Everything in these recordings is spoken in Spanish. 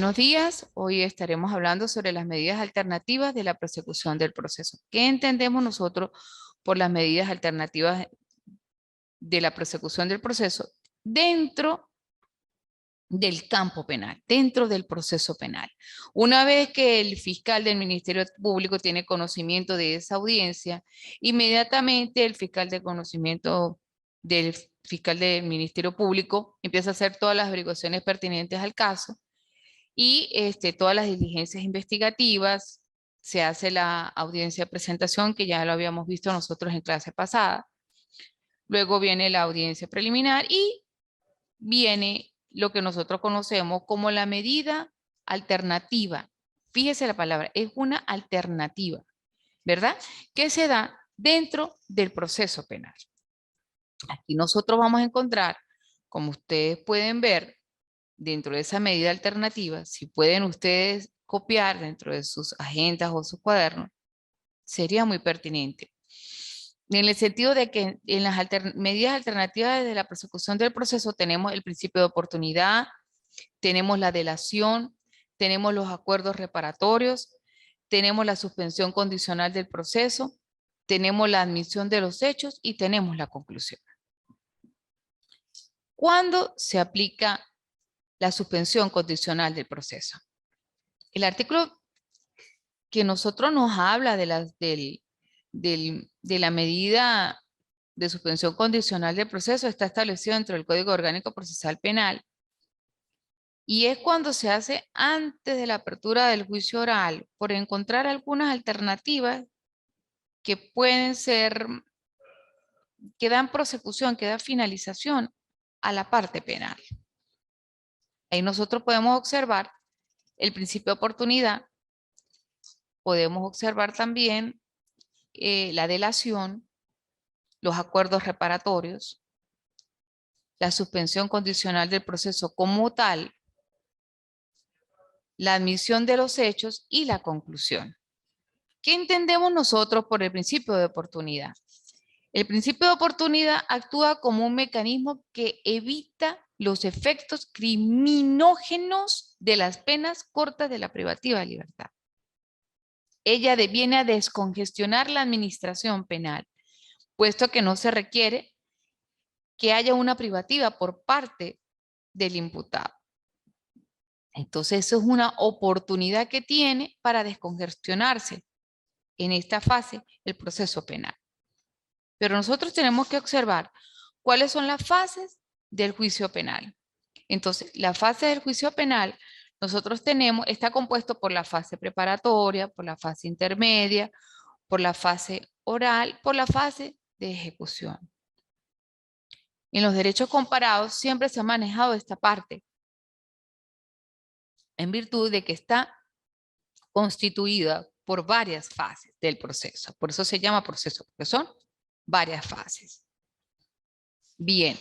Buenos días. Hoy estaremos hablando sobre las medidas alternativas de la persecución del proceso. ¿Qué entendemos nosotros por las medidas alternativas de la persecución del proceso dentro del campo penal, dentro del proceso penal? Una vez que el fiscal del Ministerio Público tiene conocimiento de esa audiencia, inmediatamente el fiscal de conocimiento del fiscal del Ministerio Público empieza a hacer todas las averiguaciones pertinentes al caso y todas las diligencias investigativas. Se hace la audiencia de presentación, que ya lo habíamos visto nosotros en clase pasada. Luego viene la audiencia preliminar y viene lo que nosotros conocemos como la medida alternativa. Fíjese la palabra, es una alternativa, ¿verdad? Que se da dentro del proceso penal. Aquí nosotros vamos a encontrar, como ustedes pueden ver, dentro de esa medida alternativa, si pueden ustedes copiar dentro de sus agendas o sus cuadernos, sería muy pertinente. En el sentido de que en las medidas alternativas de la persecución del proceso tenemos el principio de oportunidad, tenemos la delación, tenemos los acuerdos reparatorios, tenemos la suspensión condicional del proceso, tenemos la admisión de los hechos y tenemos la conclusión. ¿Cuándo se aplica la suspensión condicional del proceso? El artículo que nosotros nos habla de la medida de suspensión condicional del proceso está establecido dentro del Código Orgánico Procesal Penal y es cuando se hace antes de la apertura del juicio oral por encontrar algunas alternativas que pueden ser, que dan prosecución, que dan finalización a la parte penal. Ahí nosotros podemos observar el principio de oportunidad, podemos observar también la delación, los acuerdos reparatorios, la suspensión condicional del proceso como tal, la admisión de los hechos y la conclusión. ¿Qué entendemos nosotros por el principio de oportunidad? El principio de oportunidad actúa como un mecanismo que evita los efectos criminógenos de las penas cortas de la privativa de libertad. Ella viene a descongestionar la administración penal, puesto que no se requiere que haya una privativa por parte del imputado. Entonces, eso es una oportunidad que tiene para descongestionarse en esta fase el proceso penal. Pero nosotros tenemos que observar cuáles son las fases del juicio penal. Entonces, la fase del juicio penal, nosotros tenemos, está compuesto por la fase preparatoria, por la fase intermedia, por la fase oral, por la fase de ejecución. En los derechos comparados siempre se ha manejado esta parte, en virtud de que está constituida por varias fases del proceso. Por eso se llama proceso, porque son varias fases. Bien,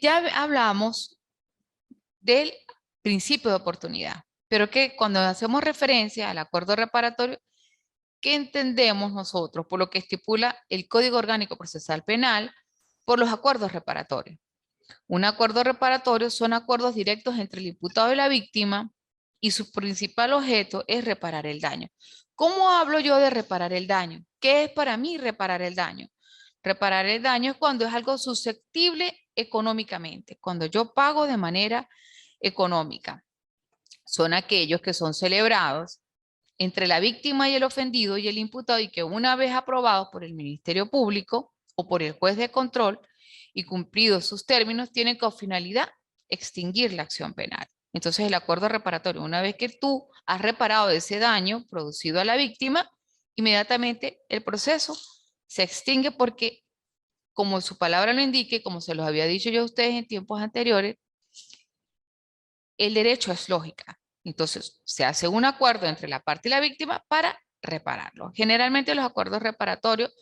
ya hablamos del principio de oportunidad, pero que cuando hacemos referencia al acuerdo reparatorio, ¿qué entendemos nosotros por lo que estipula el Código Orgánico Procesal Penal por los acuerdos reparatorios? Un acuerdo reparatorio son acuerdos directos entre el imputado y la víctima y su principal objeto es reparar el daño. ¿Cómo hablo yo de reparar el daño? ¿Qué es para mí reparar el daño? Reparar el daño es cuando es algo susceptible económicamente, cuando yo pago de manera económica. Son aquellos que son celebrados entre la víctima y el ofendido y el imputado y que una vez aprobados por el Ministerio Público o por el juez de control y cumplidos sus términos, tienen como finalidad extinguir la acción penal. Entonces el acuerdo reparatorio, una vez que tú has reparado ese daño producido a la víctima, inmediatamente el proceso se extingue porque, como su palabra lo indique, como se los había dicho yo a ustedes en tiempos anteriores, el derecho es lógica. Entonces se hace un acuerdo entre la parte y la víctima para repararlo. Generalmente los acuerdos reparatorios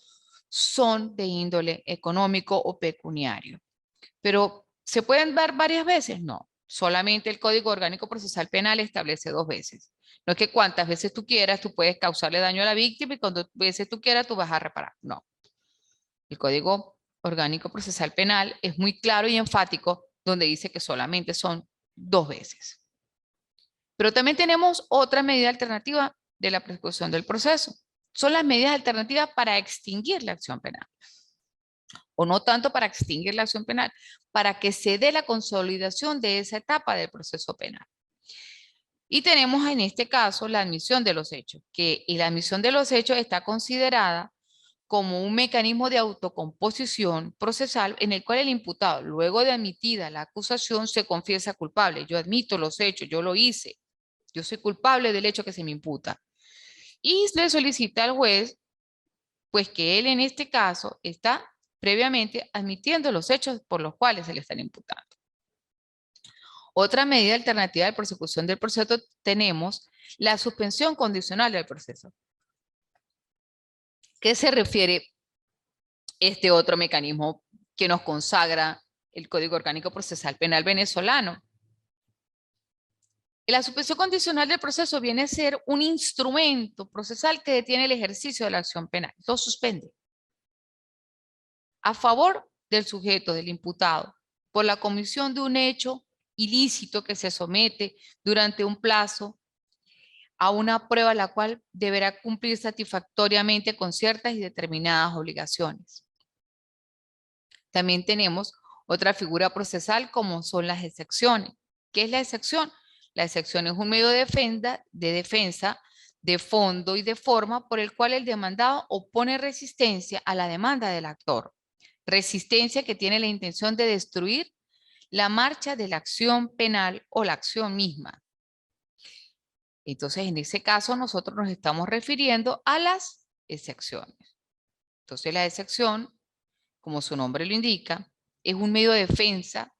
son de índole económico o pecuniario. Pero ¿se pueden dar varias veces? No. Solamente el Código Orgánico Procesal Penal establece 2 veces. No es que cuantas veces tú quieras, tú puedes causarle daño a la víctima y cuantas veces tú quieras, tú vas a reparar. No. El Código Orgánico Procesal Penal es muy claro y enfático donde dice que solamente son 2 veces. Pero también tenemos otra medida alternativa de la persecución del proceso. Son las medidas alternativas para extinguir la acción penal. O no tanto para extinguir la acción penal, para que se dé la consolidación de esa etapa del proceso penal. Y tenemos en este caso la admisión de los hechos, y la admisión de los hechos está considerada como un mecanismo de autocomposición procesal en el cual el imputado, luego de admitida la acusación, se confiesa culpable. Yo admito los hechos, yo lo hice, yo soy culpable del hecho que se me imputa. Y le solicita al juez, pues que él en este caso está previamente admitiendo los hechos por los cuales se le están imputando. Otra medida alternativa de persecución del proceso tenemos la suspensión condicional del proceso. ¿Qué se refiere este otro mecanismo que nos consagra el Código Orgánico Procesal Penal venezolano? La suspensión condicional del proceso viene a ser un instrumento procesal que detiene el ejercicio de la acción penal. Lo suspende a favor del sujeto, del imputado, por la comisión de un hecho ilícito que se somete durante un plazo a una prueba la cual deberá cumplir satisfactoriamente con ciertas y determinadas obligaciones. También tenemos otra figura procesal como son las excepciones. ¿Qué es la excepción? La excepción es un medio de defensa de fondo y de forma por el cual el demandado opone resistencia a la demanda del actor. Resistencia que tiene la intención de destruir la marcha de la acción penal o la acción misma. Entonces, en ese caso, nosotros nos estamos refiriendo a las excepciones. Entonces, la excepción, como su nombre lo indica, es un medio de defensa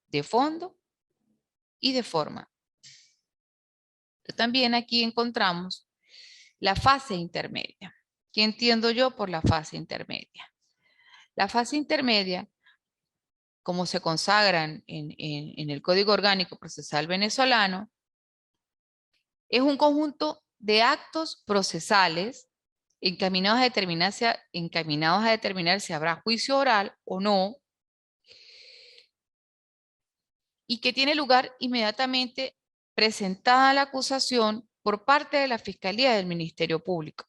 de fondo y de forma. Pero también aquí encontramos la fase intermedia. ¿Qué entiendo yo por la fase intermedia? La fase intermedia, como se consagran en el Código Orgánico Procesal Venezolano, es un conjunto de actos procesales encaminados a determinar si habrá juicio oral o no, y que tiene lugar inmediatamente presentada la acusación por parte de la Fiscalía del Ministerio Público,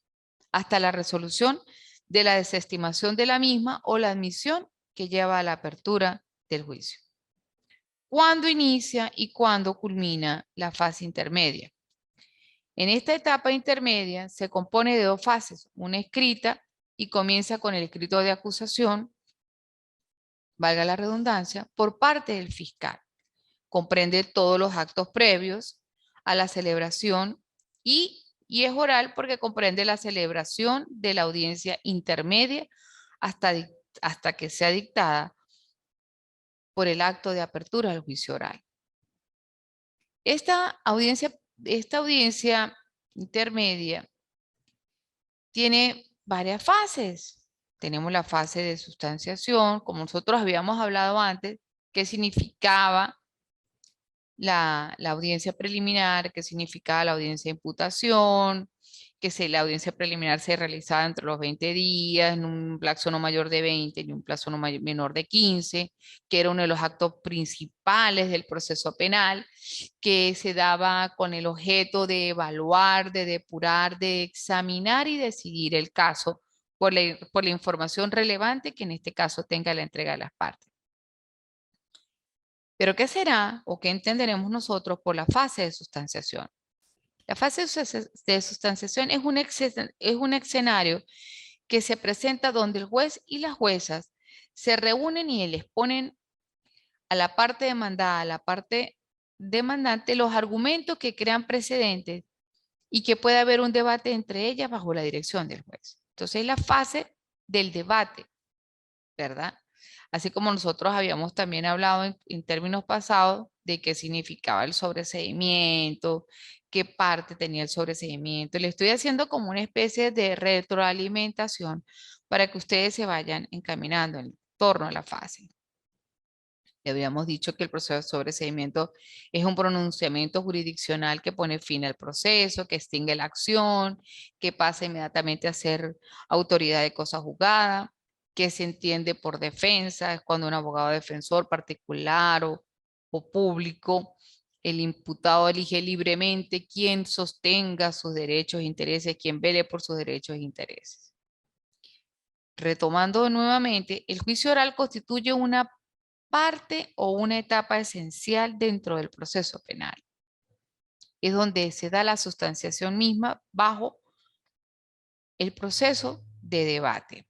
hasta la resolución de la desestimación de la misma o la admisión que lleva a la apertura del juicio. ¿Cuándo inicia y cuándo culmina la fase intermedia? En esta etapa intermedia se compone de dos fases, una escrita y comienza con el escrito de acusación, valga la redundancia, por parte del fiscal. Comprende todos los actos previos a la celebración y es oral porque comprende la celebración de la audiencia intermedia hasta que sea dictada por el acto de apertura del juicio oral. Esta audiencia intermedia tiene varias fases. Tenemos la fase de sustanciación, como nosotros habíamos hablado antes, qué significaba la audiencia preliminar, qué significaba la audiencia de imputación, la audiencia preliminar se realizaba entre los 20 días, en un plazo no mayor de 20 ni un plazo no menor de 15, que era uno de los actos principales del proceso penal, que se daba con el objeto de evaluar, de depurar, de examinar y decidir el caso por la información relevante que en este caso tenga la entrega de las partes. Pero ¿qué será o qué entenderemos nosotros por la fase de sustanciación? La fase de sustanciación es un escenario que se presenta donde el juez y las juezas se reúnen y le exponen a la parte demandada, a la parte demandante, los argumentos que crean precedentes y que pueda haber un debate entre ellas bajo la dirección del juez. Entonces es la fase del debate, ¿verdad? Así como nosotros habíamos también hablado en términos pasados de qué significaba el sobreseimiento, qué parte tenía el sobreseimiento. Le estoy haciendo como una especie de retroalimentación para que ustedes se vayan encaminando en torno a la fase. Le habíamos dicho que el proceso de sobreseimiento es un pronunciamiento jurisdiccional que pone fin al proceso, que extingue la acción, que pasa inmediatamente a ser autoridad de cosa juzgada, que se entiende por defensa, es cuando un abogado defensor particular o público El imputado elige libremente quién sostenga sus derechos e intereses, quién vele por sus derechos e intereses. Retomando nuevamente, el juicio oral constituye una parte o una etapa esencial dentro del proceso penal. Es donde se da la sustanciación misma bajo el proceso de debate,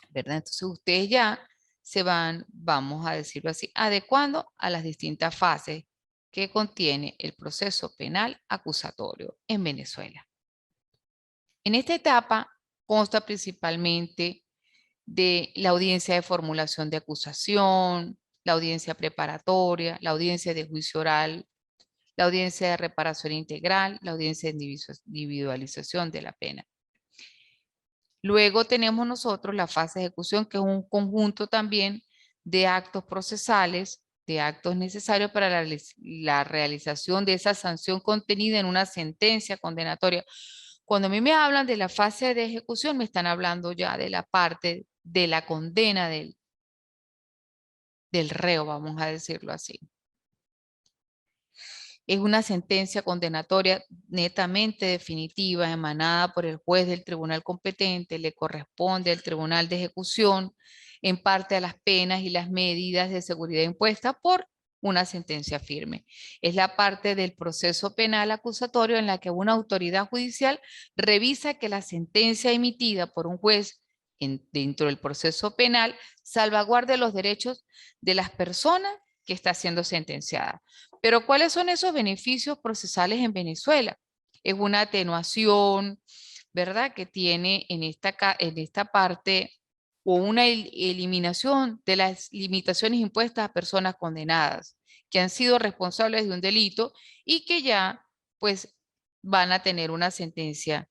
¿verdad? Entonces ustedes ya se van, vamos a decirlo así, adecuando a las distintas fases que contiene el proceso penal acusatorio en Venezuela. En esta etapa consta principalmente de la audiencia de formulación de acusación, la audiencia preparatoria, la audiencia de juicio oral, la audiencia de reparación integral, la audiencia de individualización de la pena. Luego tenemos nosotros la fase de ejecución, que es un conjunto también de actos procesales, de actos necesarios para la realización de esa sanción contenida en una sentencia condenatoria. Cuando a mí me hablan de la fase de ejecución, me están hablando ya de la parte de la condena del reo, vamos a decirlo así. Es una sentencia condenatoria netamente definitiva, emanada por el juez del tribunal competente, le corresponde al tribunal de ejecución en parte a las penas y las medidas de seguridad impuestas por una sentencia firme. Es la parte del proceso penal acusatorio en la que una autoridad judicial revisa que la sentencia emitida por un juez dentro del proceso penal salvaguarde los derechos de las personas que está siendo sentenciada. Pero ¿cuáles son esos beneficios procesales en Venezuela? Es una atenuación, ¿verdad? Que tiene en esta parte o una eliminación de las limitaciones impuestas a personas condenadas que han sido responsables de un delito y que ya pues van a tener una sentencia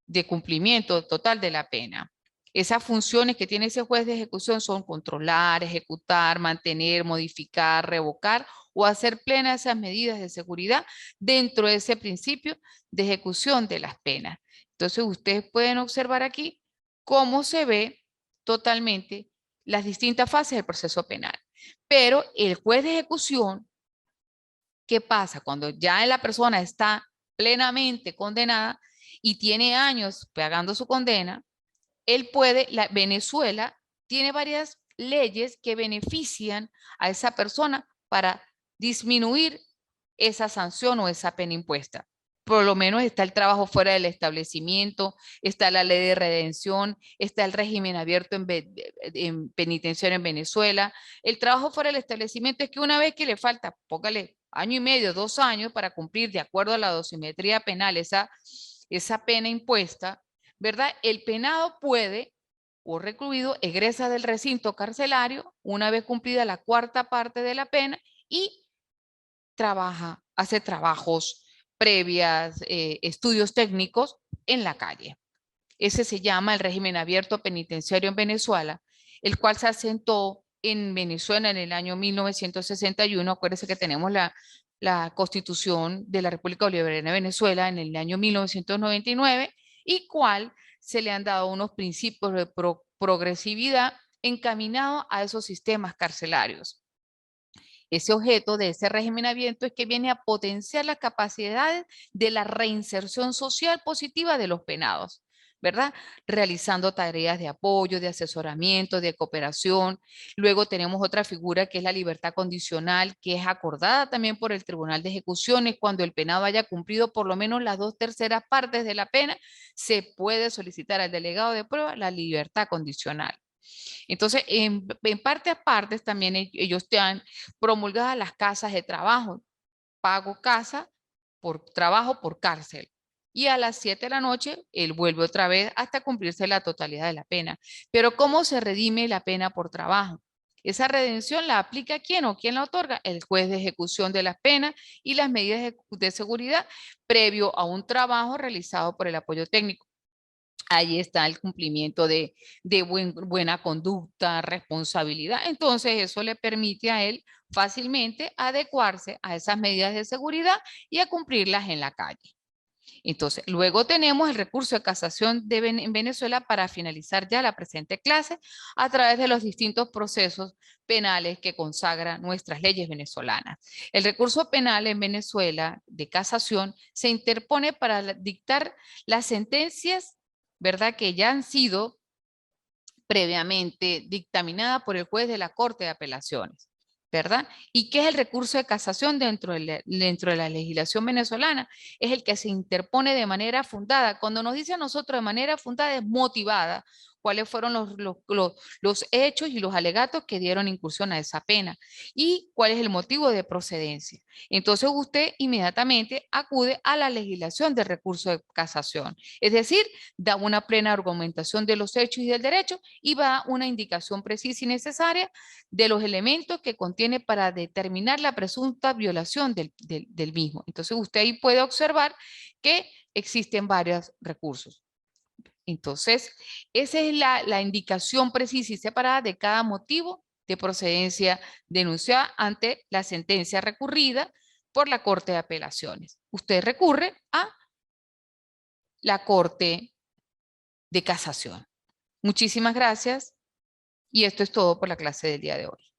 de cumplimiento total de la pena. Esas funciones que tiene ese juez de ejecución son controlar, ejecutar, mantener, modificar, revocar o hacer plenas esas medidas de seguridad dentro de ese principio de ejecución de las penas. Entonces ustedes pueden observar aquí cómo se ve totalmente las distintas fases del proceso penal. Pero el juez de ejecución, ¿qué pasa? Cuando ya la persona está plenamente condenada y tiene años pagando su condena, él puede, Venezuela tiene varias leyes que benefician a esa persona para disminuir esa sanción o esa pena impuesta. Por lo menos está el trabajo fuera del establecimiento, está la ley de redención, está el régimen abierto en penitenciario en Venezuela. El trabajo fuera del establecimiento es que una vez que le falta, póngale año y medio, 2 años para cumplir de acuerdo a la dosimetría penal esa pena impuesta, ¿verdad? El penado puede o recluido egresa del recinto carcelario una vez cumplida la 4ª parte de la pena y trabaja, hace trabajos previas, estudios técnicos en la calle. Ese se llama el régimen abierto penitenciario en Venezuela, el cual se asentó en Venezuela en el año 1961. Acuérdense que tenemos la Constitución de la República Bolivariana de Venezuela en el año 1999 y cual se le han dado unos principios de progresividad encaminados a esos sistemas carcelarios. Ese objeto de ese régimen abierto es que viene a potenciar las capacidades de la reinserción social positiva de los penados, ¿verdad? Realizando tareas de apoyo, de asesoramiento, de cooperación. Luego tenemos otra figura que es la libertad condicional, que es acordada también por el Tribunal de Ejecuciones. Cuando el penado haya cumplido por lo menos las 2/3 partes de la pena, se puede solicitar al delegado de prueba la libertad condicional. Entonces, en parte a partes también ellos te han promulgado las casas de trabajo. Pago casa por trabajo por cárcel. Y a las 7 de la noche, él vuelve otra vez hasta cumplirse la totalidad de la pena. Pero ¿cómo se redime la pena por trabajo? Esa redención la aplica ¿quién o quién la otorga? El juez de ejecución de las penas y las medidas de seguridad previo a un trabajo realizado por el apoyo técnico. Ahí está el cumplimiento de buena conducta, responsabilidad. Entonces eso le permite a él fácilmente adecuarse a esas medidas de seguridad y a cumplirlas en la calle. Entonces, luego tenemos el recurso de casación en Venezuela para finalizar ya la presente clase a través de los distintos procesos penales que consagran nuestras leyes venezolanas. El recurso penal en Venezuela de casación se interpone para dictar las sentencias, ¿verdad?, que ya han sido previamente dictaminadas por el juez de la Corte de Apelaciones, ¿verdad? ¿Y qué es el recurso de casación dentro de la legislación venezolana? Es el que se interpone de manera fundada. Cuando nos dice a nosotros de manera fundada, es motivada. ¿Cuáles fueron los hechos y los alegatos que dieron incursión a esa pena? ¿Y cuál es el motivo de procedencia? Entonces usted inmediatamente acude a la legislación del recurso de casación. Es decir, da una plena argumentación de los hechos y del derecho y va una indicación precisa y necesaria de los elementos que contiene para determinar la presunta violación del mismo. Entonces usted ahí puede observar que existen varios recursos. Entonces, esa es la indicación precisa y separada de cada motivo de procedencia denunciada ante la sentencia recurrida por la Corte de Apelaciones. Usted recurre a la Corte de Casación. Muchísimas gracias y esto es todo por la clase del día de hoy.